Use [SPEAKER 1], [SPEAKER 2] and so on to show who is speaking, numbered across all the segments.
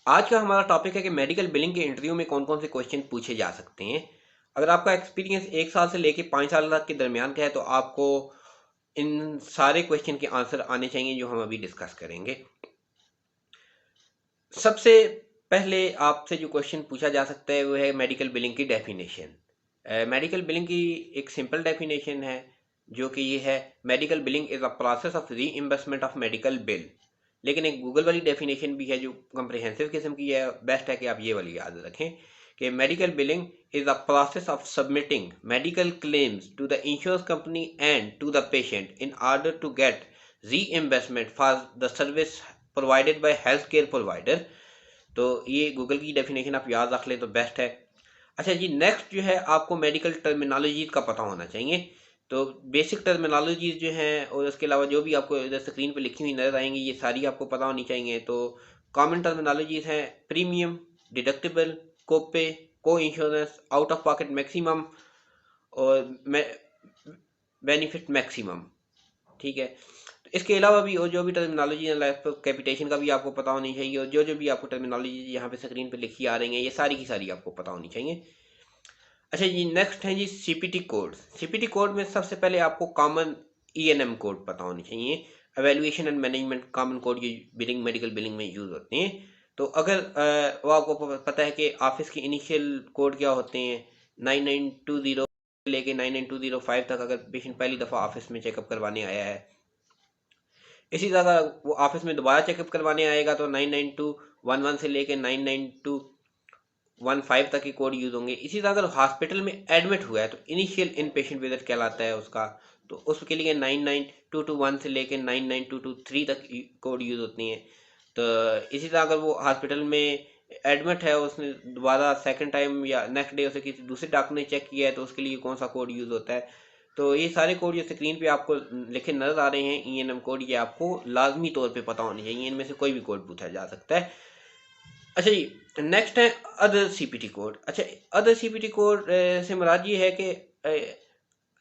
[SPEAKER 1] आज का हमारा टॉपिक है कि मेडिकल बिलिंग के इंटरव्यू में कौन कौन से क्वेश्चन पूछे जा सकते हैं। अगर आपका एक्सपीरियंस 1 साल से लेके 5 साल तक के दरमियान का है तो आपको इन सारे क्वेश्चन के आंसर आने चाहिए जो हम अभी डिस्कस करेंगे। सबसे पहले आपसे जो क्वेश्चन पूछा जा सकता है वो है मेडिकल बिलिंग की डेफिनेशन। मेडिकल बिलिंग की एक सिंपल डेफिनेशन है जो कि ये है, medical billing is a process of reimbursement of medical bill. लेकिन एक गूगल वाली डेफिनेशन भी है जो कम्प्रिहेंसिव किस्म की है, बेस्ट है कि आप ये वाली याद रखें कि medical billing is a process of submitting medical claims to the insurance company and to the patient in order to get reimbursement for the service provided by health care provider. तो ये गूगल की definition आप याद रख लें तो best है। अच्छा जी, नेक्स्ट जो है आपको मेडिकल टर्मिनोलॉजीज का पता होना चाहिए। तो बेसिक टर्मिनोलॉजीज जो हैं और उसके अलावा जो भी आपको इधर स्क्रीन पे लिखी हुई नजर आएंगी ये सारी आपको पता होनी चाहिए। तो कॉमन टर्मिनोलॉजीज हैं प्रीमियम, डिडक्टिबल, कोपे, को insurance, out of pocket maximum और बेनिफिट मैक्सिमम। ठीक है। तो इसके अलावा भी और जो भी टर्मिनोलॉजी है लाइफ कैपिटेशन का भी आपको पता होनी चाहिए, और जो जो भी आपको टर्मिनोलॉजी यहाँ पे स्क्रीन पे लिखी आ रही है ये सारी की सारी आपको पता होनी चाहिए। अच्छा जी, नेक्स्ट है जी सीपीटी कोड। सीपीटी कोड में सबसे पहले आपको कॉमन ईएनएम कोड पता होनी चाहिए। Evaluation and management common code ये बिलिंग मेडिकल बिलिंग में यूज होते हैं। तो अगर वो आपको पता है कि ऑफिस के इनिशियल कोड क्या होते हैं, 9920 लेके 99205 तक, अगर पेशेंट पहली दफ़ा ऑफिस में चेकअप करवाने आया है, इसी तरह वो ऑफिस में दोबारा चेकअप करवाने आएगा तो 99211 से लेके 99215 तक के कोड यूज होंगे। इसी तरह अगर हॉस्पिटल में एडमिट हुआ है तो इनिशियल इन पेशेंट विजिट कहलाता है उसका, तो उसके लिए 99221 से लेके 99223 तक कोड यूज होती हैं। तो इसी तरह अगर वो हॉस्पिटल में एडमिट है, उसने दोबारा सेकंड टाइम या नेक्स्ट डे उसे किसी दूसरे डॉक्टर ने चेक किया है तो उसके लिए कौन सा कोड यूज होता है। तो ये सारे कोड जो स्क्रीन पे आपको लिखे नजर आ रहे हैं ईएनएम कोड, ये आपको लाजमी तौर पे पता होने चाहिए, इनमें से कोई भी कोड पूछा जा सकता है। अच्छा जी, नेक्स्ट है अदर सीपीटी कोड। अच्छा, अदर सीपीटी कोड से मुराद ये है कि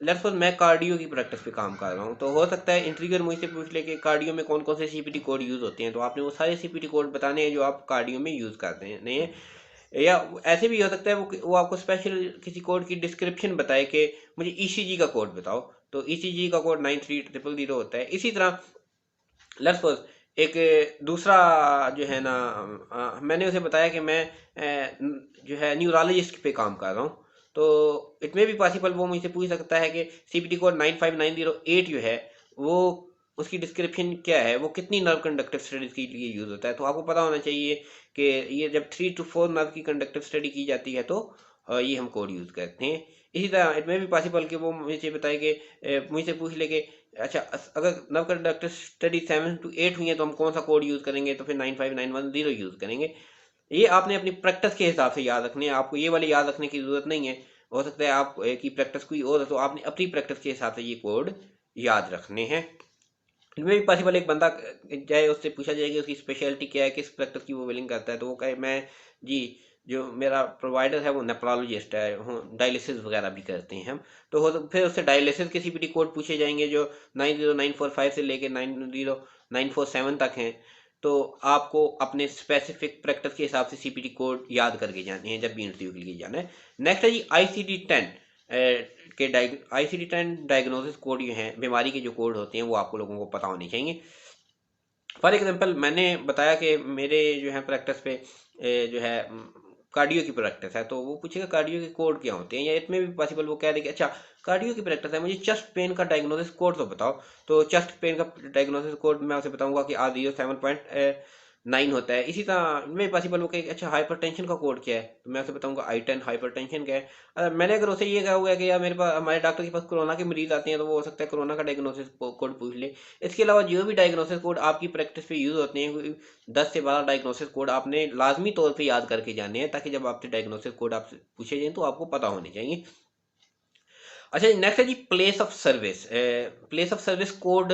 [SPEAKER 1] लेट्स सपोज मैं कार्डियो की प्रैक्टिस पे काम कर रहा हूँ, तो हो सकता है इंटरव्यूअर मुझसे पूछ ले कि कार्डियो में कौन कौन से सीपीटी कोड यूज होते हैं, तो आपने वो सारे सीपीटी कोड बताने हैं जो आप कार्डियो में यूज करते हैं नहीं है। या ऐसे भी हो सकता है वो आपको स्पेशल किसी कोड की डिस्क्रिप्शन बताए कि मुझे ईसीजी का कोड बताओ, तो ईसीजी का कोड 93000 होता है। इसी तरह लेट्स सपोज एक दूसरा जो है ना, मैंने उसे बताया कि मैं जो है न्यूरोलॉजिस्ट पे काम कर रहा हूँ, तो इट में भी पॉसिबल वो मुझसे पूछ सकता है कि सीपीटी कोड 95908 जो है वो उसकी डिस्क्रिप्शन क्या है, वो कितनी नर्व कंडक्टिव स्टडीज के लिए यूज होता है। तो आपको पता होना चाहिए कि ये जब 3 to 4 नर्व की कंडक्टिव स्टडी की जाती है तो ये हम कोड यूज करते हैं। इसी तरह इट में भी पॉसिबल कि वो मुझे बताए कि मुझसे पूछ ले कि अच्छा अगर नव कंडक्टर स्टडी 7 to 8 हुई है तो हम कौन सा कोड यूज करेंगे, तो फिर 95910 यूज करेंगे। ये आपने अपनी प्रैक्टिस के हिसाब से याद रखने हैं, आपको ये वाले याद रखने की जरूरत नहीं है। हो सकता है आप की प्रैक्टिस कोई और है तो आपने अपनी प्रैक्टिस के हिसाब से ये कोड याद रखने हैं। इनमें भी पॉसिबल एक बंदा चाहे उससे पूछा जाए कि उसकी स्पेशलिटी क्या है, किस प्रैक्टिस की वो बिलिंग करता है, तो वो कहे मैं जी जो मेरा प्रोवाइडर है वो नेफ्रोलॉजिस्ट है, डायलिसिस वगैरह भी करते हैं हम। तो फिर उससे डायलिसिस के सीपीटी कोड पूछे जाएंगे जो 90945 से लेके 90947 तक हैं। तो आपको अपने स्पेसिफिक प्रैक्टिस के हिसाब से सीपीटी कोड याद करके जाने हैं जब भी इंटरव्यू के लिए जाना है। नेक्स्ट है जी ICD-10 के ICD-10 डायग्नोसिस कोड जो हैं, बीमारी के जो कोड होते हैं वो आपको लोगों को पता होने चाहिए। फॉर एग्जांपल मैंने बताया कि मेरे जो है प्रैक्टिस पे जो है कार्डियो की प्रैक्टिस है, तो वो पूछेगा कार्डियो के कोड क्या होते हैं, या इसमें भी पॉसिबल वो कह दे कि अच्छा कार्डियो की प्रैक्टिस है, मुझे चेस्ट पेन का डायग्नोसिस कोड तो बताओ। तो चेस्ट पेन का डायग्नोसिस कोड मैं उसे बताऊंगा कि R07.9 होता है। इसी तरह में पॉसिबल हो कि अच्छा हाइपरटेंशन का कोड क्या है, तो मैं उसे बताऊंगा I10 हाइपरटेंशन क्या है। मैंने अगर उसे ये कहा हुआ है कि यार मेरे पास हमारे डॉक्टर के पास कोरोना के मरीज आते हैं, तो वो हो सकता है कोरोना का डायग्नोसिस कोड पूछ ले। इसके अलावा जो भी डायग्नोसिस कोड आपकी प्रैक्टिस पे यूज होते हैं 10 से 12 डायग्नोसिस कोड आपने लाजमी तौर पे याद करके जाने हैं, ताकि जब आपसे डायग्नोसिस कोड आपसे पूछे जाए तो आपको पता होने चाहिए। अच्छा, नेक्स्ट है जी place of service. Place of service code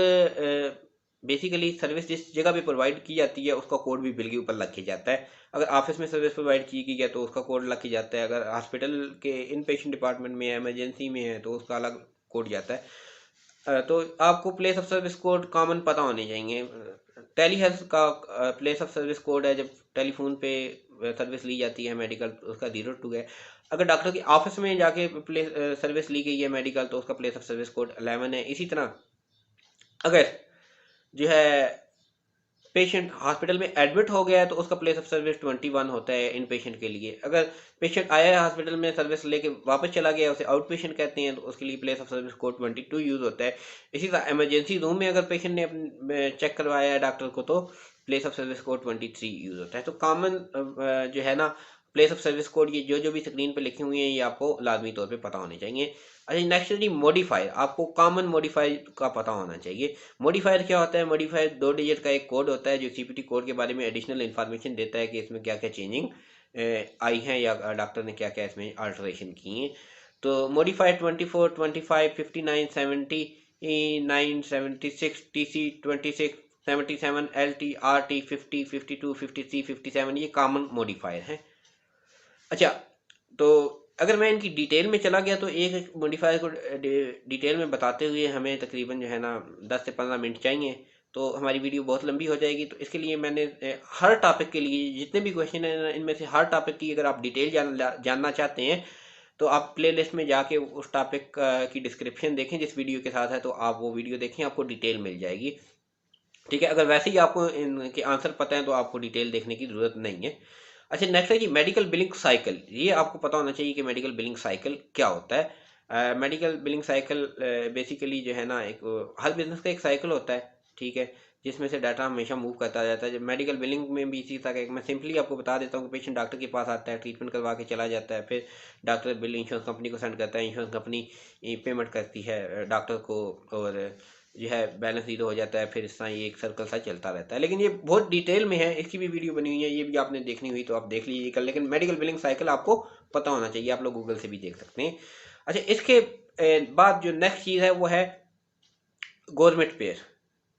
[SPEAKER 1] basically service जिस जगह पे प्रोवाइड की जाती है उसका कोड भी बिल के ऊपर लग के जाता है। अगर ऑफिस में सर्विस प्रोवाइड की गई है तो उसका कोड लग के जाता है, अगर हॉस्पिटल के इन पेशेंट डिपार्टमेंट में है, इमरजेंसी में है, तो उसका अलग कोड जाता है। तो आपको place of service code common पता होने चाहिए। टेली हेल्थ का प्लेस ऑफ सर्विस कोड है जब टेलीफोन पे सर्विस ली जाती है मेडिकल, तो उसका 02 है। अगर डॉक्टर के ऑफिस में जाके सर्विस ली गई है मेडिकल, तो उसका प्लेस ऑफ सर्विस कोड 11 है। इसी तरह अगर जो है पेशेंट हॉस्पिटल में एडमिट हो गया है तो उसका प्लेस ऑफ सर्विस 21 होता है इन पेशेंट के लिए। अगर पेशेंट आया है हॉस्पिटल में सर्विस लेके वापस चला गया, उसे आउट पेशेंट कहते हैं, तो उसके लिए place of service code 22 use होता है। इसी तरह इमरजेंसी रूम में अगर पेशेंट ने अपने चेक करवाया है डॉक्टर को, तो place of service code 23 use होता है। तो कॉमन जो है ना प्लेस ऑफ सर्विस कोड, ये जो भी स्क्रीन पर लिखे हुए हैं, ये आपको लाजमी तौर पर पता होने चाहिए। अच्छा, नेक्स्ट जी मॉडिफायर, आपको कॉमन मॉडिफायर का पता होना चाहिए। मॉडिफायर क्या होता है? मॉडिफायर 2 डिजिट का एक कोड होता है जो सीपीटी कोड के बारे में एडिशनल इन्फॉर्मेशन देता है कि इसमें क्या क्या चेंजिंग आई हैं या डॉक्टर ने क्या क्या इसमें अल्टरेशन की हैं। तो मॉडिफायर 24, 25, 59, 70, 9, 76, TC 26, 77, LT, RT, 50, 52, 53, 57, ये कॉमन मॉडिफायर हैं। अच्छा, तो अगर मैं इनकी डिटेल में चला गया तो एक एक मॉडिफायर को डिटेल में बताते हुए हमें तकरीबन जो है ना 10 से 15 मिनट चाहिए, तो हमारी वीडियो बहुत लंबी हो जाएगी। तो इसके लिए मैंने हर टॉपिक के लिए जितने भी क्वेश्चन हैं इनमें से हर टॉपिक की अगर आप डिटेल जानना चाहते हैं, तो आप प्ले लिस्ट में जाके उस टॉपिक की डिस्क्रिप्शन देखें जिस वीडियो के साथ है, तो आप वो वीडियो देखें, आपको डिटेल मिल जाएगी। ठीक है, अगर वैसे ही आपको इनके आंसर पता है तो आपको डिटेल देखने की ज़रूरत नहीं है। अच्छा, नेक्स्ट है जी मेडिकल बिलिंग साइकिल। ये आपको पता होना चाहिए कि मेडिकल बिलिंग साइकिल क्या होता है। मेडिकल बिलिंग साइकिल बेसिकली जो है ना, एक हर बिजनेस का एक साइकिल होता है, ठीक है, जिसमें से डाटा हमेशा मूव करता जाता है। जब मेडिकल बिलिंग में भी इसी तरह का, मैं सिंपली आपको बता देता हूँ कि पेशेंट डॉक्टर के पास आता है, ट्रीटमेंट करवा के चला जाता है, फिर डॉक्टर बिल इंश्योरेंस कंपनी को सेंड करता है, इंश्योरेंस कंपनी पेमेंट करती है डॉक्टर को, और जो है बैलेंस जीरो हो जाता है। फिर इस तरह ये एक सर्कल सा चलता रहता है। लेकिन ये बहुत डिटेल में है, इसकी भी वीडियो बनी हुई है, ये भी आपने देखनी हुई तो आप देख लीजिए कल। लेकिन मेडिकल बिलिंग साइकिल आपको पता होना चाहिए, आप लोग गूगल से भी देख सकते हैं। अच्छा, इसके बाद जो नेक्स्ट चीज़ है वो है गवर्नमेंट पेयर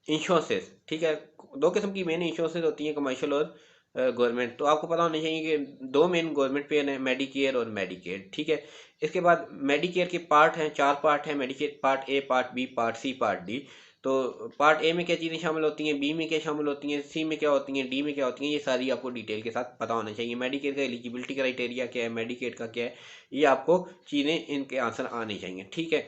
[SPEAKER 1] इंश्योरेंसेस। ठीक है, दो किस्म की मेन इंश्योरेंसेस होती हैं, कमर्शियल और गवर्नमेंट। तो आपको पता होना चाहिए कि दो मेन गवर्नमेंट पेयर हैं, मेडिकेयर और मेडिकेड। ठीक है, इसके बाद मेडिकेयर के पार्ट हैं, 4 पार्ट हैं Medicare, part A, part B, part C, part D. तो पार्ट ए में क्या चीज़ें शामिल होती हैं, बी में क्या शामिल होती हैं, सी में क्या होती हैं, डी में क्या होती हैं, ये सारी आपको डिटेल के साथ पता होना चाहिए। मेडिकेयर का एलिजिबिलिटी क्राइटेरिया क्या है, मेडिकेड का क्या है, ये आपको चीज़ें इनके आंसर आने चाहिए। ठीक है,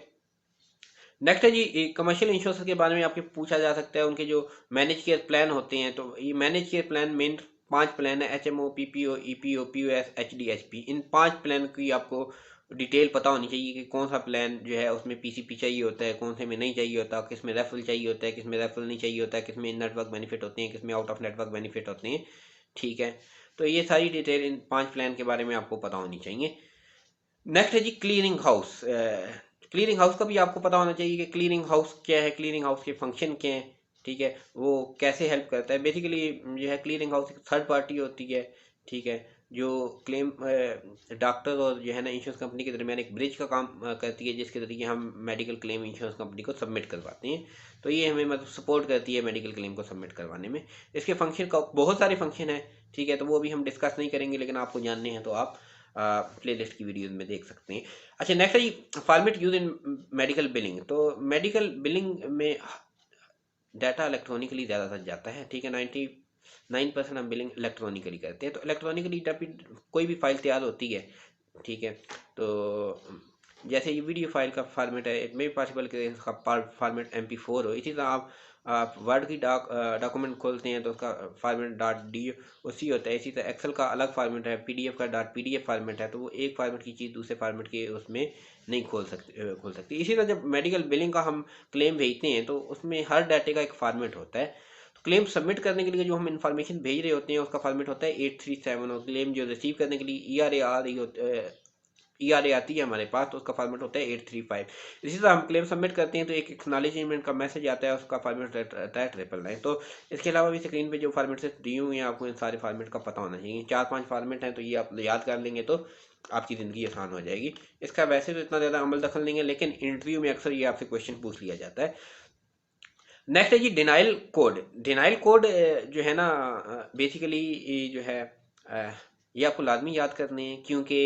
[SPEAKER 1] नेक्स्ट है जी कमर्शियल इंश्योरेंस के बारे में आपके पूछा जा सकता है, उनके जो मैनेज केयर प्लान होते हैं। तो ये manage care plan main 5 plan है, HMO, PPO, EPO, POS, HDHP। इन 5 प्लान की आपको डिटेल पता होनी चाहिए कि कौन सा प्लान जो है उसमें PCP चाहिए होता है, कौन से में नहीं चाहिए होता, किस में रेफरल चाहिए होता है, किस में रेफरल नहीं चाहिए होता है, किस में नेटवर्क बेनिफिट होते हैं, किस में आउट ऑफ नेटवर्क बेनिफिट होते हैं। ठीक है, तो ये सारी डिटेल इन 5 प्लान के बारे में आपको पता होनी चाहिए। नेक्स्ट है जी क्लीयरिंग हाउस। क्लीयरिंग हाउस का भी आपको पता होना चाहिए कि क्लीयरिंग हाउस क्या है, क्लीयरिंग हाउस के फंक्शन क्या हैं। ठीक है, वो कैसे हेल्प करता है। बेसिकली जो है क्लीयरिंग हाउस एक थर्ड पार्टी होती है, ठीक है, जो क्लेम डॉक्टर और जो है ना इंश्योरेंस कंपनी के दरमियान एक ब्रिज का काम करती है, जिसके जरिए हम मेडिकल क्लेम इंश्योरेंस कंपनी को सबमिट करवाते हैं। तो ये हमें मतलब सपोर्ट करती है मेडिकल क्लेम को सबमिट करवाने में। इसके फंक्शन का बहुत सारे फंक्शन हैं, ठीक है, तो वो भी हम डिस्कस नहीं करेंगे, लेकिन आपको जानने हैं तो आप प्ले लिस्ट की वीडियोज में देख सकते हैं। अच्छा, नेक्स्ट है जी format use in medical billing. तो मेडिकल बिलिंग में डाटा इलेक्ट्रॉनिकली ज़्यादातर जाता है, ठीक है, 99% हम बिलिंग इलेक्ट्रॉनिकली करते हैं। तो इलेक्ट्रॉनिकली कोई भी फाइल तैयार होती है, ठीक है, तो जैसे ये वीडियो फाइल का फॉर्मेट है, इट मे भी पॉसिबल कि इसका फॉर्मेट MP4 हो। इसी तरह आप वर्ड की डॉक्यूमेंट खोलते हैं तो उसका फॉर्मेट .doc होता है। इसी तरह एक्सेल का अलग फॉर्मेट है, PDF का .pdf फॉर्मेट है। तो वो एक फॉर्मेट की चीज़ दूसरे फॉर्मेट के उसमें नहीं खोल सकती। इसी तरह जब मेडिकल बिलिंग का हम क्लेम भेजते हैं तो उसमें हर डाटे का एक फॉर्मेट होता है। तो क्लेम सबमिट करने के लिए जो हम इंफॉर्मेशन भेज रहे होते हैं उसका फॉर्मेट होता है 837, और क्लेम जो रिसीव करने के लिए ERA आती है हमारे पास, तो उसका फॉर्मेट होता है 835। इसी तरह हम क्लेम सबमिट करते हैं तो एक एक्नॉलेजमेंट का मैसेज आता है, उसका फॉर्मेट रहता है 999। तो इसके अलावा भी स्क्रीन पे जो फॉर्मेट से दिए हुए हैं आपको इन सारे फॉर्मेट का पता होना चाहिए। 4-5 फॉर्मेट हैं, तो ये आप याद कर लेंगे तो आपकी ज़िंदगी आसान हो जाएगी। इसका वैसे तो इतना ज़्यादा अमल दखल नहीं है, लेकिन इंटरव्यू में अक्सर ये आपसे क्वेश्चन पूछ लिया जाता है। नेक्स्ट है जी डिनाइल कोड। डिनाइल कोड जो है ना बेसिकली जो है ये आपको लाजमी याद करने हैं, क्योंकि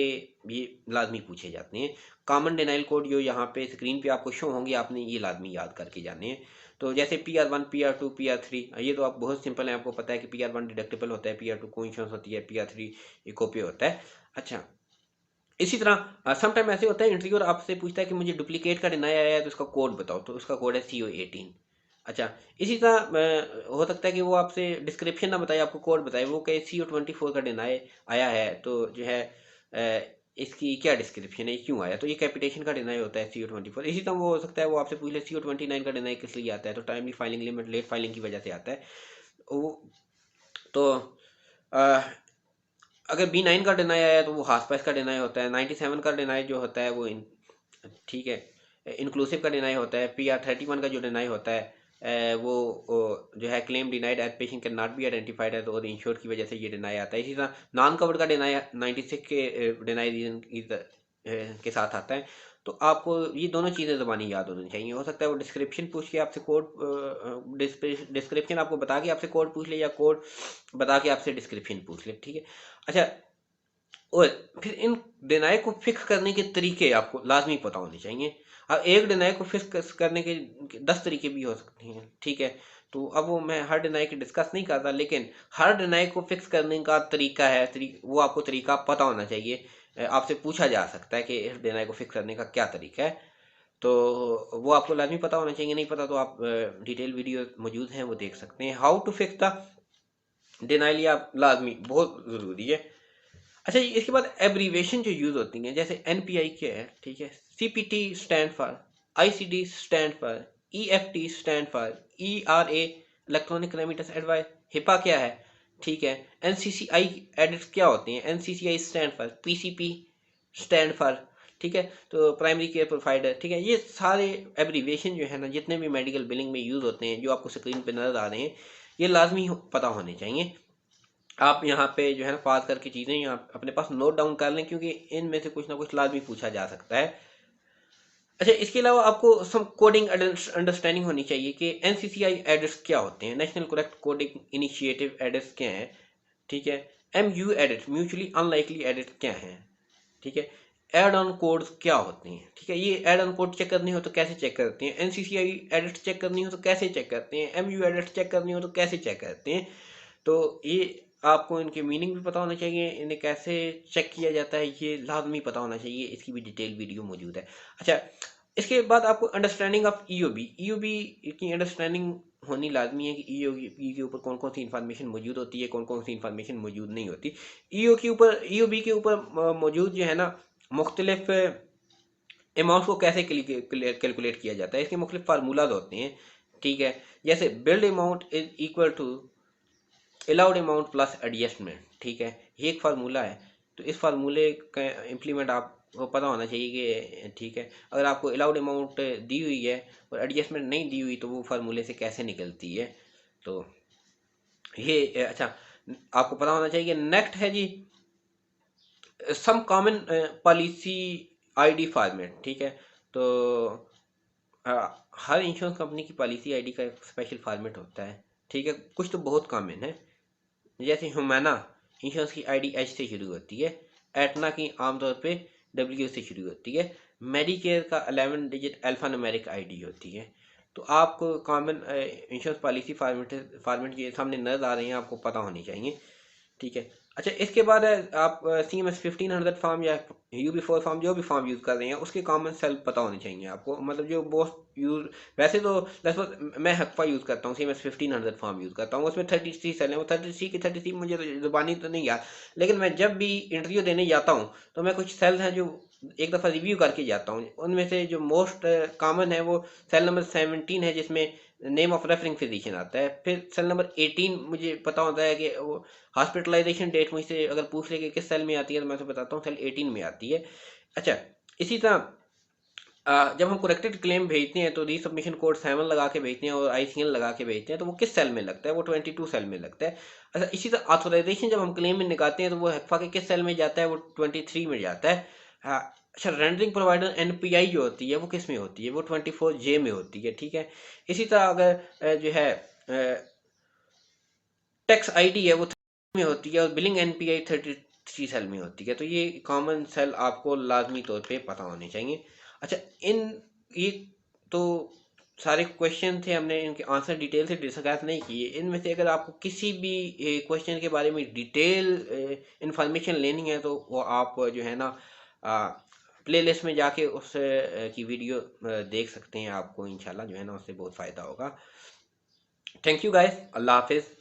[SPEAKER 1] ये लाजमी पूछे जाते हैं। कॉमन डिनाइल कोड जो यहाँ पे स्क्रीन पे आपको शो होंगे, आपने ये लाजमी याद करके जाने हैं। तो जैसे PR1, PR2, PR3, ये तो आप बहुत सिंपल है, आपको पता है कि PR1 डिडक्टेबल होता है, PR2 को इंश्योरेंस होती है, PR3 इकोपे होता है। अच्छा, इसी तरह समटाइम ऐसे होता है इंटरव्यूअर आपसे पूछता है कि मुझे डुप्लीकेट का डिनाई आया है तो उसका कोड बताओ, तो उसका कोड है CO18। अच्छा, इसी तरह हो सकता है कि वो आपसे डिस्क्रिप्शन ना बताए, आपको कोड बताए, वो कहे CO24 का डिनाई आया है, तो जो है इसकी क्या डिस्क्रिप्शन है, क्यों आया, तो ये कैपिटेशन का डिनाई होता है CO24। इसी तरह वो हो सकता है वो आपसे पूछ ले CO29 का डिनाई किस लिए आता है, तो timely filing limit, late filing की वजह से आता है। वो तो अ, अगर B9 का डिनाई आया तो वो हास्पाइस का डिनाई होता है। 97 का डिनाई जो होता है वो ठीक है इंक्लूसिव का डिनाई होता है। PR31 का जो डिनाई होता है वो जो है claim denied as patient can not be identified है, तो और इंश्योर्ड की वजह से ये डिनाई आता है। इसी तरह नॉन कवर्ड का डिनाई 96 के डिनाई रीजन के साथ आता है। तो आपको ये दोनों चीज़ें ज़बानी याद होनी चाहिए। हो सकता है वो डिस्क्रिप्शन पूछ के आपसे कोड, डिस्क्रिप्शन आपको बता के आपसे कोड पूछ ले, या कोड बता के आपसे डिस्क्रिप्शन पूछ ले, ठीक है। अच्छा, और फिर इन डिनाई को फिक्स करने के तरीके आपको लाजमी पता होने चाहिए। अब एक डिनाई को फिक्स करने के 10 तरीके भी हो सकते हैं, ठीक है। तो अब वो मैं हर डिनाई की डिस्कस नहीं करता, लेकिन हर डिनाई को फिक्स करने का तरीका है, वो आपको तरीका पता होना चाहिए। आपसे पूछा जा सकता है कि इस डिनाई को फिक्स करने का क्या तरीका है, तो वो आपको लाजमी पता होना चाहिए। नहीं पता तो आप डिटेल वीडियो मौजूद हैं वो देख सकते हैं। How to fix the denial, आप लाजमी बहुत ज़रूरी है। अच्छा, इसके बाद एब्रीवेशन जो यूज़ होती हैं, जैसे NPI क्या है, ठीक है, CPT stand for, ICD stand for, EFT stand for, ERA electronic remittance advice, HIPAA क्या है, ठीक है, NCCI एडिट्स क्या होते हैं, NCCI stand for, PCP stand for, ठीक है, तो प्राइमरी केयर प्रोवाइडर, ठीक है। ये सारे एब्रीवेशन जो है ना, जितने भी मेडिकल बिलिंग में यूज़ होते हैं, जो आपको स्क्रीन पे नजर आ रहे हैं, ये लाजमी पता होने चाहिए। आप यहाँ पे जो है ना पास करके चीज़ें यहाँ अपने पास नोट डाउन कर लें, क्योंकि इनमें से कुछ ना कुछ लाजमी पूछा जा सकता है। अच्छा, इसके अलावा आपको सम कोडिंग अंडरस्टैंडिंग होनी चाहिए कि NCCI एडिट्स क्या होते हैं, national correct coding initiative edits क्या हैं, ठीक है, MU edits mutually unlikely edits क्या हैं, ठीक है, एड ऑन कोड्स क्या होते हैं, ठीक है, ये एड ऑन कोड चेक करनी हो तो कैसे चेक करते हैं, NCCI एडिट्स चेक करनी हो तो कैसे चेक करते हैं, MU एडिट्स चेक करनी हो तो कैसे चेक करते हैं। तो ये आपको इनके मीनिंग भी पता होना चाहिए, इन्हें कैसे चेक किया जाता है ये लाजमी पता होना चाहिए, इसकी भी डिटेल वीडियो मौजूद है। अच्छा, इसके बाद आपको अंडरस्टैंडिंग ऑफ EOB की अंडरस्टैंडिंग होनी लाजमी है कि EOB के ऊपर कौन कौन सी इन्फॉर्मेशन मौजूद होती है, कौन कौन सी इन्फॉर्मेशन मौजूद नहीं होती। EOB के ऊपर मौजूद जो है ना मुख्तलिफ अमाउंट को कैसे कैलकुलेट किया जाता है, इसके मुख्तलिफ फार्मूलाज होते हैं, ठीक है। जैसे billed amount is equal to allowed amount plus adjustment, ठीक है, ये एक फार्मूला है। तो इस फार्मूले का इम्प्लीमेंट आपको पता होना चाहिए कि ठीक है, अगर आपको अलाउड अमाउंट दी हुई है और एडजस्टमेंट नहीं दी हुई तो वो फार्मूले से कैसे निकलती है, तो ये अच्छा आपको पता होना चाहिए। नेक्स्ट है जी some common policy ID format, ठीक है। तो हर इंश्योरेंस कंपनी की पॉलिसी ID का एक स्पेशल फॉर्मेट होता है, ठीक है। कुछ तो बहुत कॉमन है, जैसे ह्यूमैना इंश्योरेंस की ID H से शुरू होती है, एटना की आमतौर पे W से शुरू होती है, मेडिकेयर का 11 डिजिट अल्फा न्यूमेरिक ID होती है। तो आपको कॉमन इंश्योरेंस पॉलिसी फॉर्मेट ये सामने नजर आ रहे हैं, आपको पता होनी चाहिए, ठीक है। अच्छा, इसके बाद है आप CMS 1500 फॉर्म या UB4 फॉर्म, जो भी फॉर्म यूज़ कर रहे हैं उसके कॉमन सेल पता होने चाहिए आपको, मतलब जो बहुत यूज, वैसे तो लगभग मैं हक्फा यूज़ करता हूँ, CMS 1500 फॉर्म यूज़ करता हूँ, उसमें 33 सेल हैं, वो 33 मुझे तो ज़ुबानी तो नहीं याद, लेकिन मैं जब भी इंटरव्यू देने जाता हूँ तो मैं कुछ सेल्स हैं जो एक दफ़ा रिव्यू करके जाता हूँ, उनमें से जो मोस्ट कॉमन है वो सेल नंबर 17 है, जिसमें नेम ऑफ रेफरिंग फिजिशियन आता है। फिर सेल नंबर 18 मुझे पता होता है कि वो हॉस्पिटलाइजेशन डेट मुझसे अगर पूछ ले कि किस सेल में आती है तो मैं तो बताता हूँ सेल 18 में आती है। अच्छा, इसी तरह जब हम करेक्टेड क्लेम भेजते हैं तो रीसबमिशन कोड 7 लगा के भेजते हैं और ICN लगा के भेजते हैं, तो वो किस सेल में लगता है, वो 22 सेल में लगता है। अच्छा, इसी तरह ऑथोराइजेशन जब हम क्लेम में निकालते हैं तो वो हक्फा के किस सेल में जाता है, वो 23 में जाता है। अच्छा, रेंडरिंग प्रोवाइडर NPI जो होती है वो किस में होती है, वो 24J में होती है, ठीक है। इसी तरह अगर जो है टैक्स ID है वो 30 में होती है और बिलिंग NPI 33 सेल में होती है। तो ये कॉमन सेल आपको लाजमी तौर पे पता होने चाहिए। अच्छा, इन ये तो सारे क्वेश्चन थे, हमने इनके आंसर डिटेल से डिस्कस नहीं किए। इनमें से अगर आपको किसी भी क्वेश्चन के बारे में डिटेल इंफॉर्मेशन लेनी है तो वो आप जो है ना प्लेलिस्ट में जाके उस की वीडियो देख सकते हैं। आपको इंशाल्लाह जो है ना उससे बहुत फ़ायदा होगा। थैंक यू गाइस, अल्लाह हाफिज़।